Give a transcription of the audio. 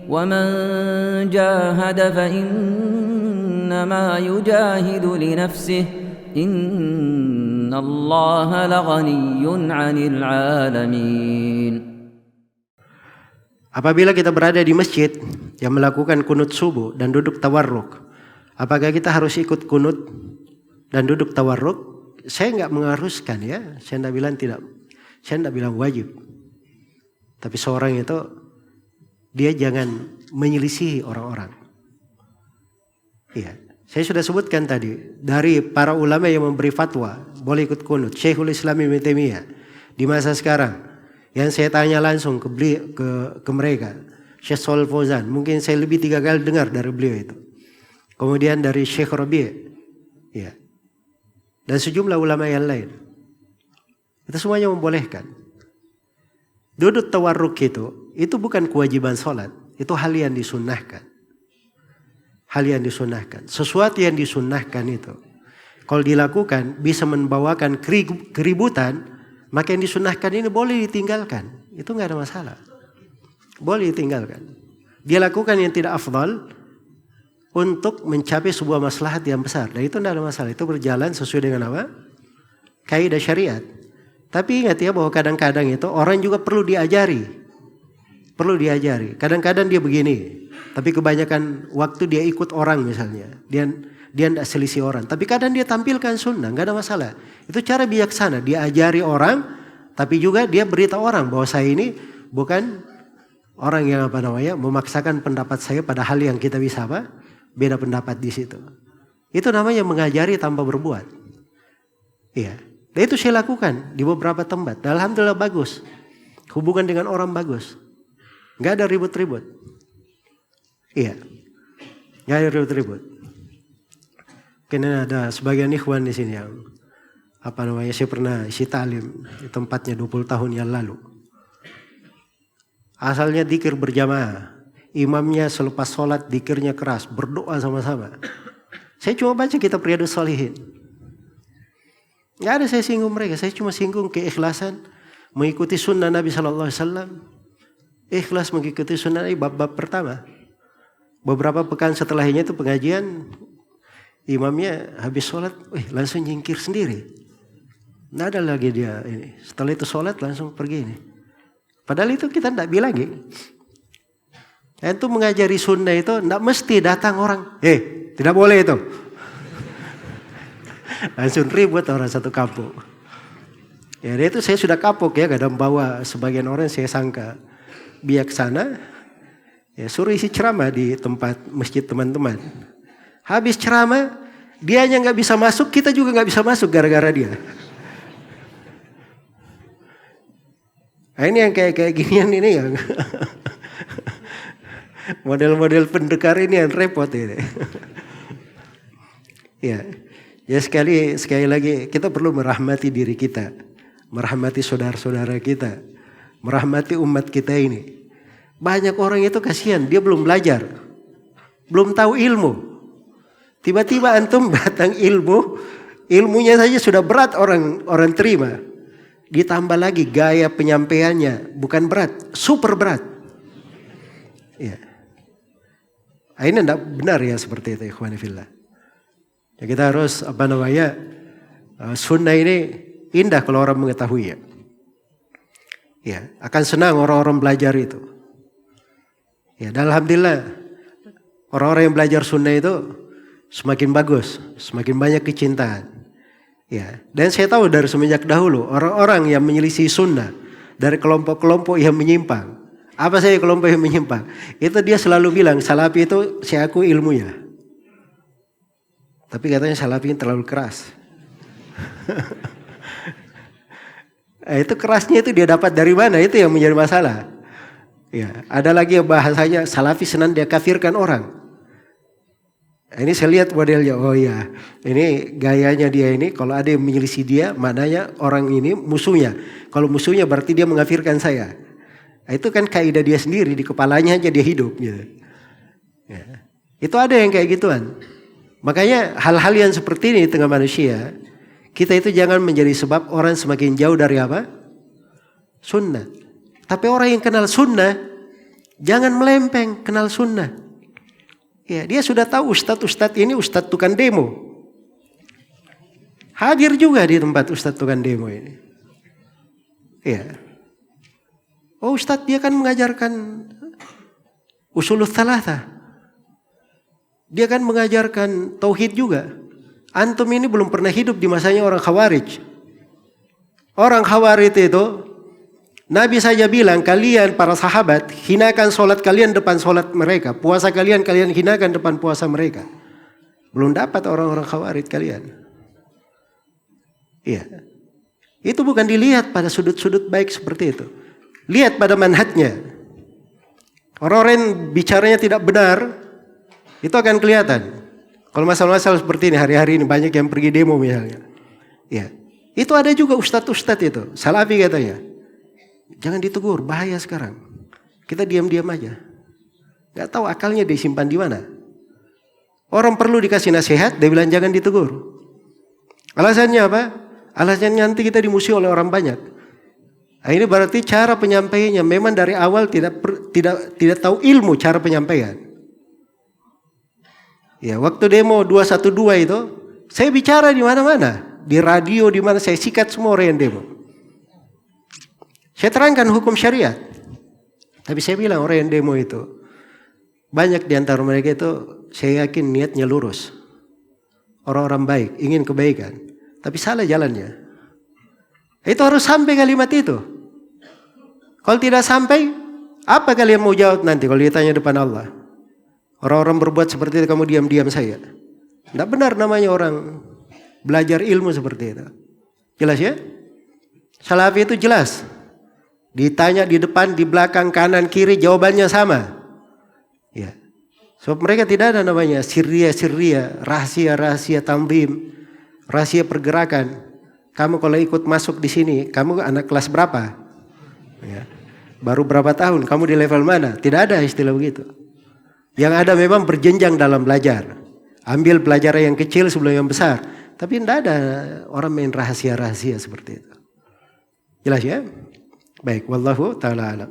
ومن جاهد فإنما يجاهد لنفسه إن الله لغني عن العالمين. Apabila kita berada di masjid yang melakukan kunut subuh dan duduk tawarruk, apakah kita harus ikut kunut dan duduk tawarruk? Saya enggak mengharuskan ya, saya enggak bilang tidak, saya enggak bilang wajib. Tapi seorang itu dia jangan menyelisihi orang-orang. Iya, saya sudah sebutkan tadi dari para ulama yang memberi fatwa boleh ikut kunut. Syekhul Islam Ibnu Taimiyah di masa sekarang. Yang saya tanya langsung ke mereka, Syekh Shalih Fauzan, mungkin saya lebih 3 kali dengar dari beliau itu. Kemudian dari Syekh Rabi', ya, dan sejumlah ulama yang lain. Itu semuanya membolehkan. Duduk tawarruk itu bukan kewajiban sholat, itu hal yang disunnahkan. Hal yang disunnahkan. Sesuatu yang disunnahkan itu, kalau dilakukan bisa membawakan keributan, maka yang disunnahkan ini boleh ditinggalkan. Itu enggak ada masalah. Boleh ditinggalkan. Dia lakukan yang tidak afdal untuk mencapai sebuah maslahat yang besar. Dan itu enggak ada masalah. Itu berjalan sesuai dengan apa? Kaidah syariat. Tapi ingat ya bahwa kadang-kadang itu orang juga perlu diajari. Perlu diajari. Kadang-kadang dia begini. Tapi kebanyakan waktu dia ikut orang misalnya. Dia tidak selisih orang. Tapi kadang dia tampilkan sunnah. Enggak ada masalah. Itu cara bijaksana. Dia ajari orang. Tapi juga dia beritahu orang bahwa saya ini bukan orang yang memaksakan pendapat saya pada hal yang kita bisa beda pendapat di situ. Itu namanya mengajari tanpa berbuat. Iya. Dan itu saya lakukan di beberapa tempat. Dan alhamdulillah bagus. Hubungan dengan orang bagus. Enggak ada ribut-ribut. Iya. Enggak ada ribut-ribut. Karena ada sebagian ikhwan di sini yang saya pernah isi talim di tempatnya 20 tahun yang lalu. Asalnya dzikir berjamaah. Imamnya selepas sholat dzikirnya keras, berdoa sama-sama. Saya cuma baca kitab Riyadhus Shalihin. Nggak ada saya singgung mereka, saya cuma singgung keikhlasan mengikuti sunnah Nabi SAW. Ikhlas mengikuti sunnah Nabi bab-bab pertama. Beberapa pekan setelahnya itu pengajian, imamnya habis sholat, langsung jingkir sendiri. Nggak ada lagi dia ini. Setelah itu sholat langsung pergi ini. Padahal itu kita tidak bilang gitu. Itu mengajari sunnah itu tidak mesti datang orang. Tidak boleh itu. Langsung ribut orang satu kampung. Ya itu saya sudah kapok ya. Kadang bawa sebagian orang saya sangka bijaksana. Ya suruh isi ceramah di tempat masjid teman-teman. Habis ceramah, dianya nggak bisa masuk, kita juga nggak bisa masuk gara-gara dia. Nah, ini yang kayak ginian ini yang model-model pendekar ini yang repot ini. Ya sekali lagi kita perlu merahmati diri kita, merahmati saudara-saudara kita, merahmati umat kita ini. Banyak orang itu kasihan, dia belum belajar, belum tahu ilmu. Tiba-tiba antum datang ilmunya saja sudah berat orang terima. Ditambah lagi gaya penyampaiannya bukan berat, super berat. Ya. Ini tidak benar ya seperti itu, ikhwan fillah. Ya, kita harus sunnah ini indah kalau orang mengetahui ya. Ya, akan senang orang-orang belajar itu. Ya, dan alhamdulillah orang-orang yang belajar sunnah itu semakin bagus, semakin banyak kecintaan. Ya, dan saya tahu dari semenjak dahulu orang-orang yang menyelisih sunnah dari kelompok-kelompok yang menyimpang. Apa saya kelompok yang menyimpang? Itu dia selalu bilang salafi itu saya akui ilmunya. Tapi katanya salafi terlalu keras. Itu kerasnya itu dia dapat dari mana? Itu yang menjadi masalah. Ya, ada lagi yang bahasanya salafi senang dia kafirkan orang. Ini saya lihat modelnya, oh ya, ini gayanya dia ini, kalau ada yang menyelisih dia, maknanya orang ini musuhnya. Kalau musuhnya berarti dia mengkafirkan saya. Itu kan kaidah dia sendiri, di kepalanya aja dia hidup. Gitu. Ya. Itu ada yang kayak gituan. Makanya hal-hal yang seperti ini di tengah manusia, kita itu jangan menjadi sebab orang semakin jauh dari apa? Sunnah. Tapi orang yang kenal sunnah, Jangan melempeng, kenal sunnah. Ya, dia sudah tahu ustadz ini ustadz tukang demo. Hadir juga di tempat ustadz tukang demo ini. Ya. Oh ustadz dia kan mengajarkan usulul tsalatsa. Dia kan mengajarkan tauhid juga. Antum ini belum pernah hidup di masanya orang Khawarij. Orang Khawarij itu Nabi saja bilang, kalian para sahabat hinakan solat kalian depan solat mereka, puasa kalian hinakan depan puasa mereka. Belum dapat orang-orang Khawarij kalian. Iya. Itu bukan dilihat pada sudut-sudut baik seperti itu. Lihat pada manhajnya. Orang-orang yang bicaranya tidak benar, itu akan kelihatan. Kalau masalah-masalah seperti ini, hari-hari ini banyak yang pergi demo misalnya. Iya. Itu ada juga ustadz-ustadz itu, Salafi katanya. Jangan ditegur, bahaya sekarang. Kita diam-diam aja. Gak tahu akalnya disimpan di mana. Orang perlu dikasih nasihat, dia bilang jangan ditegur. Alasannya apa? Alasannya nanti kita dimusuhi oleh orang banyak. Nah, ini berarti cara penyampaiannya memang dari awal tidak tahu ilmu cara penyampaian. Ya, waktu demo 212 itu, saya bicara di mana-mana, di radio di mana saya sikat semua orang yang demo. Saya terangkan hukum syariat. Tapi saya bilang orang yang demo itu, banyak di antara mereka itu saya yakin niatnya lurus. Orang-orang baik, ingin kebaikan. Tapi salah jalannya. Itu harus sampai kalimat itu. Kalau tidak sampai, apa kalian mau jawab nanti kalau ditanya depan Allah? Orang-orang berbuat seperti itu kamu diam-diam saja. Tidak benar namanya orang belajar ilmu seperti itu. Jelas ya? Salafi itu jelas. Ditanya di depan, di belakang, kanan, kiri, jawabannya sama. Ya. Sebab mereka tidak ada namanya sirria, rahasia tanzim, rahasia pergerakan. Kamu kalau ikut masuk di sini, kamu anak kelas berapa? Ya. Baru berapa tahun? Kamu di level mana? Tidak ada istilah begitu. Yang ada memang berjenjang dalam belajar. Ambil pelajaran yang kecil sebelum yang besar. Tapi tidak ada orang main rahasia-rahasia seperti itu. Jelas ya? Baik, wallahu ta'ala alam.